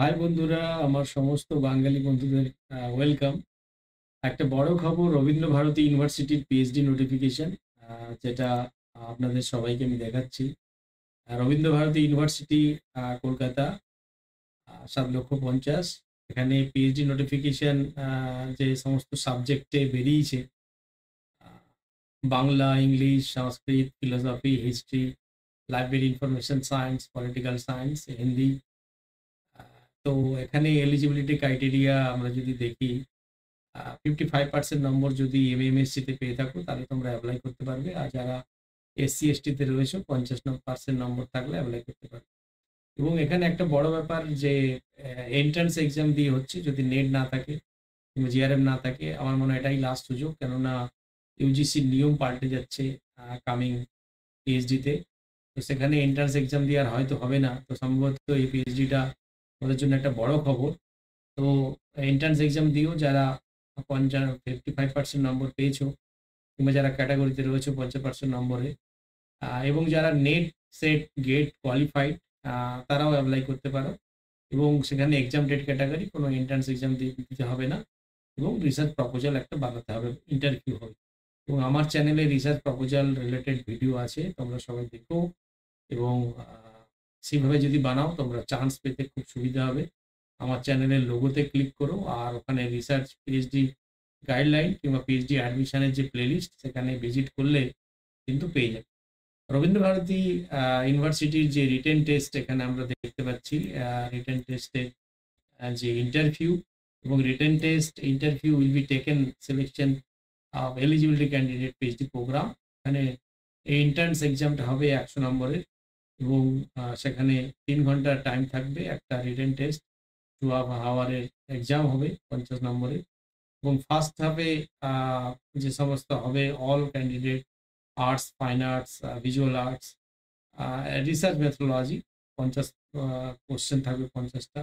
High বন্ধুরা, আমার সমস্ত বাঙালি বন্ধুদের ওয়েলকাম। একটা বড় খবর, রবীন্দ্র ভারতী ইউনিভার্সিটির পিএইচডি নোটিফিকেশন, যেটা আপনাদের সবাইকে আমি দেখাচ্ছি। রবীন্দ্র ভারতী ইউনিভার্সিটি, কলকাতা, 7,50,000। এখানে পিএইচডি নোটিফিকেশন যে সমস্ত সাবজেক্টে বেরিয়েছে, আহ, Bangla, English, Sanskrit, philosophy, history, library information science, political science, Hindi. তো এখানে এলিজিবিলিটি ক্রাইটেরিয়া আমরা যদি দেখি, 55% নম্বর যদি এমএমএসসিতে পেয়ে থাকো তাহলে তোমরা অ্যাপ্লাই করতে পারবে। আর যারা এসসি এসটিতে রয়েছে 50% নম্বর থাকলে অ্যাপ্লাই করতে পারবে। এবং এখানে একটা বড় ব্যাপার যে এন্ট্রান্স এক্সাম দিয়ে হচ্ছে, যদি নেট না থাকে কিংবা জিআরএম না থাকে, আমার মনে হয় এটাই লাস্ট সুযোগ। কেননা ইউজিসির নিয়ম পাল্টে যাচ্ছে কামিং পিএইচডিতে। তো সেখানে এন্ট্রান্স এক্সাম দিয়ে আর হয়তো হবে না। তো সম্ভবত এই পিএইচডিটা ওদের জন্য একটা বড় খবর। তো এন্ট্রান্স এক্সাম দিয়েও যারা 55% নম্বর পেয়েছো, কিংবা যারা ক্যাটাগরিতে রয়েছে 50% নম্বরে, এবং যারা নেট, সেট, গেট কোয়ালিফাইড, তারাও অ্যাপ্লাই করতে পারো। এবং সেখানে এক্সাম ডেট ক্যাটাগরি, কোনো এন্ট্রান্স এক্সাম দিতে হবে না। এবং রিসার্চ প্রপোজাল একটা বানাতে হবে, ইন্টারভিউ হবে। এবং আমার চ্যানেলে রিসার্চ প্রপোজাল রিলেটেড ভিডিও আছে, তোমরা সবাই দেখো। এবং সেইভাবে যদি বানাও তোমরা চান্স পেতে খুব সুবিধা হবে। আমার চ্যানেলের লোগোতে ক্লিক করো, আর ওখানে রিসার্চ পিএইচডি গাইডলাইন কিংবা পিএইচডি অ্যাডমিশনের যে প্লেলিস্ট, সেখানে ভিজিট করলে কিন্তু পেয়ে যাবে। রবীন্দ্র ভারতী ইউনিভার্সিটির যে রিটেন টেস্ট এখানে আমরা দেখতে পাচ্ছি, রিটেন টেস্টে যে ইন্টারভিউ এবং written test interview will be taken selection of eligibility candidate PhD program. এখানে এই এন্ট্রান্স এক্সামটা হবে 100 নম্বরের। এবং সেখানে 3 ঘন্টার টাইম থাকবে। একটা রিটেন টেস্ট 2 হাওয়ারের এক্সাম হবে 50 নম্বরের। এবং ফার্স্ট হাফে যে সমস্ত হবে all candidate, arts, fine arts, visual arts, research methodology, 50 question থাকবে 50টা।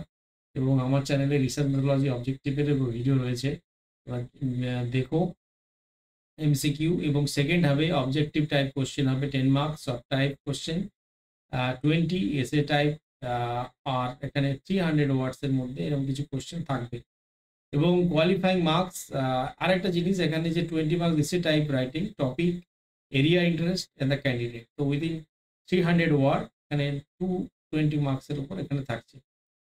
এবং আমার চ্যানেলে রিসার্চ মেথোডোলজি অবজেক্টিভের ভিডিও রয়েছে, এবার দেখো। এমসিকিউ এবং সেকেন্ড হবে অবজেক্টিভ টাইপ কোশ্চেন হবে 10 মার্কস, শর্ট টাইপ কোশ্চেন 20, এসে টাইপ, আর এখানে 300 ওয়ার্ডসের মধ্যে এরকম কিছু কোশ্চেন থাকবে। এবং কোয়ালিফাইং মার্কস, আরেকটা জিনিস এখানে, যে 20 marks essay type writing topic, area interest and the candidate. তো উইদিন 300 ওয়ার্ড এখানে 220 মার্কসের উপর এখানে থাকছে।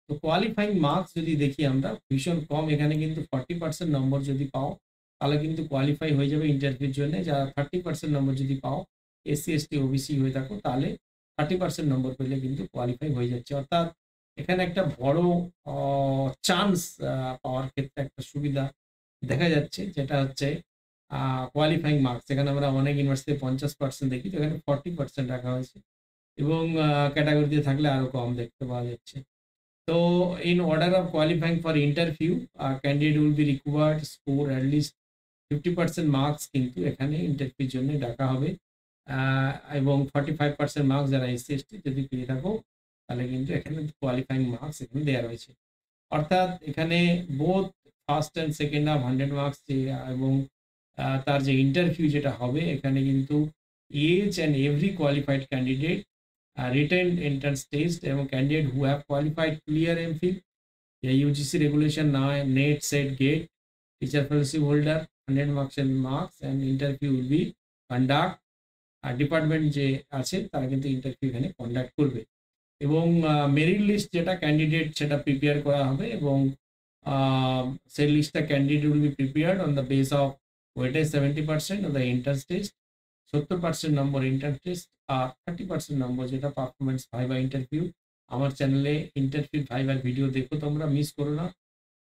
তো কোয়ালিফাইং মার্কস যদি দেখি আমরা, ভীষণ কম। এখানে কিন্তু 40% নম্বর যদি পাও তাহলে কিন্তু কোয়ালিফাই হয়ে যাবে ইন্টারভিউর জন্য। যারা 30% নম্বর যদি পাও, এসসি এসটি ওবিসি হয়ে থাকো, তাহলে 30% নম্বর পেলে কিন্তু কোয়ালিফাই হয়ে যাচ্ছে। অর্থাৎ এখানে একটা বড় চান্স পাওয়ার ক্ষেত্রে একটা সুবিধা দেখা যাচ্ছে, যেটা হচ্ছে কোয়ালিফাইং মার্কস। এখানে আমরা অনেক ইউনিভার্সিটি 50% দেখি, তো এখানে 40% রাখা হয়েছে। এবং ক্যাটাগরিতে থাকলে আরো কম দেখতে পাওয়া যাচ্ছে। So, in order of qualifying for interview, candidate will be required to score at least 50% marks কিন্তু এখানে ইন্টারভিউর জন্য ডাকা হবে। এবং 45% মার্কস যারা এসসি এসটি যদি পেয়ে থাকো, তাহলে কিন্তু এখানে কোয়ালিফাইং মার্কস এখানে দেওয়া রয়েছে। অর্থাৎ এখানে both first and second half 100 marks, এবং তার যে ইন্টারভিউ যেটা হবে, এখানে কিন্তু each and every qualified candidate written entrance test এবং candidate who have qualified clear MPhil, UGC regulation 9, net, set, gate, teacher fellowship holder, 100 marks and marks, and interview will be conduct। আর department যে আছে তারা কিন্তু interview এখানে conduct করবে। এবং merit list যেটা ক্যান্ডিডেট, সেটা প্রিপেয়ার করা হবে। এবং সেই লিস্টটা candidate will be prepared on the base of weightage 70% of the entrance test, 70% number entrance test, আর 30% নম্বর যেটা পারফরমেন্স ভাইভা ইন্টারভিউ। আমার চ্যানেলে ইন্টারভিউ ভাইভার ভিডিও দেখো, তোমরা মিস করো না।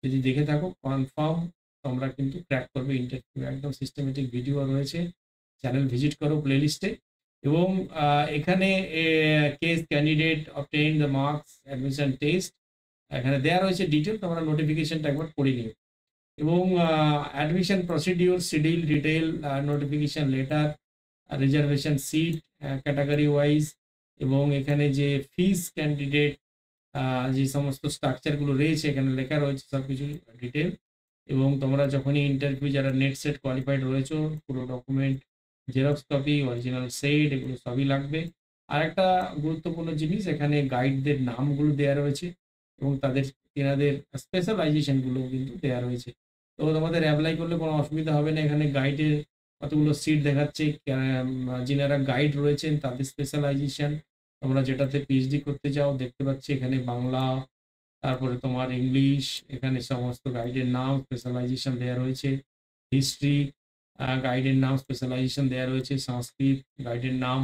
যদি দেখে থাকো, কনফার্ম তোমরা কিন্তু ক্র্যাক করবে ইন্টারভিউ। একদম সিস্টেমেটিক ভিডিও রয়েছে, চ্যানেল ভিজিট করো প্লেলিস্টে। এবং এখানে case candidate obtain the marks admission test, এখানে দেওয়া রয়েছে ডিটেল, তোমরা নোটিফিকেশনটা একবার পড়ে নিও। এবং admission procedure, schedule, detail, notification letter, reservation seat category wise, এবং এখানে যে ফিস ক্যান্ডিডেট, যে সমস্ত স্ট্রাকচারগুলো রয়েছে এখানে লেখা রয়েছে সব কিছু ডিটেল। এবং তোমরা যখনই ইন্টারভিউ, যারা নেট সেট কোয়ালিফাইড রয়েছে, পুরো document, xerox copy, original set, এগুলো সবই লাগবে। আর একটা গুরুত্বপূর্ণ জিনিস, এখানে গাইডদের নামগুলো দেওয়া রয়েছে। এবং তেনাদের স্পেশালাইজেশনগুলোও কিন্তু দেয়া রয়েছে। তো তোমাদের এপ্লাই করলে কোনো অসুবিধা হবে না। এখানে গাইডের কতগুলো সিট দেখাচ্ছে। যিনারা গাইড রয়েছেন তাদের স্পেশালাইজেশন, তোমরা যেটাতে পিএইচডি করতে চাও দেখতে পাচ্ছি এখানে বাংলা, তারপরে তোমার ইংলিশ, এখানে সমস্ত গাইডের নাম স্পেশালাইজেশন দেয়া রয়েছে। হিস্ট্রি গাইডের নাম স্পেশালাইজেশন দেয়া রয়েছে। সংস্কৃত গাইডের নাম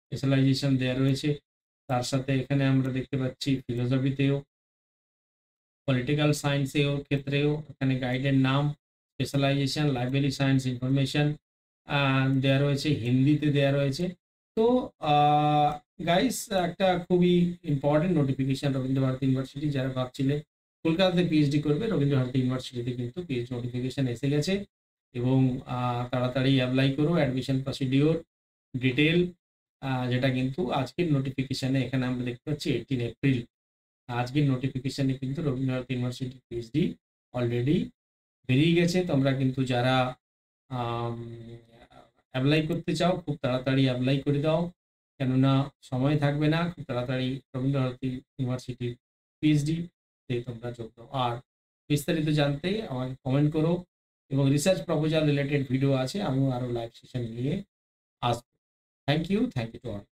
স্পেশালাইজেশন দেয়া রয়েছে। তার সাথে এখানে আমরা দেখতে পাচ্ছি ফিলোসফিতেও, পলিটিক্যাল সায়েন্সেও ক্ষেত্রেও এখানে গাইডের নাম, স্পেশালাইজেশন, লাইব্রেরি সায়েন্স ইনফরমেশন দেয়া রয়েছে, হিন্দিতে দেয়া রয়েছে। তো গাইস একটা খুবই important notification Rabindra Bharati university, যারা ভাবছিলে কলকাতাতে পিএইচডি করবে, রবীন্দ্র ভারতী ইউনিভার্সিটিতে কিন্তু পিএইচডি নোটিফিকেশন এসে গেছে। এবং তাড়াতাড়ি অ্যাপ্লাই করো। অ্যাডমিশন প্রসিডিওর ডিটেল যেটা কিন্তু আজকের নোটিফিকেশনে এখানে আমরা দেখতে পাচ্ছি 18 এপ্রিল আজকের নোটিফিকেশনে কিন্তু Rabindra Bharati university PhD already বেরিয়ে গেছে। তোমরা কিন্তু যারা অ্যাপ্লাই করতে চাও খুব তাড়াতাড়ি অ্যাপ্লাই করে দাও, কেননা সময় থাকবে না। খুব তাড়াতাড়ি রবীন্দ্র ভারতী ইউনিভার্সিটির পিএইচডি তে তোমরা যোগ দাও। আর বিস্তারিত জানতে আমাকে কমেন্ট করো, এবং রিসার্চ প্রপোজাল রিলেটেড ভিডিও আছে, আমিও আরও লাইভ সেশন নিয়ে আসবো। Thank you to all.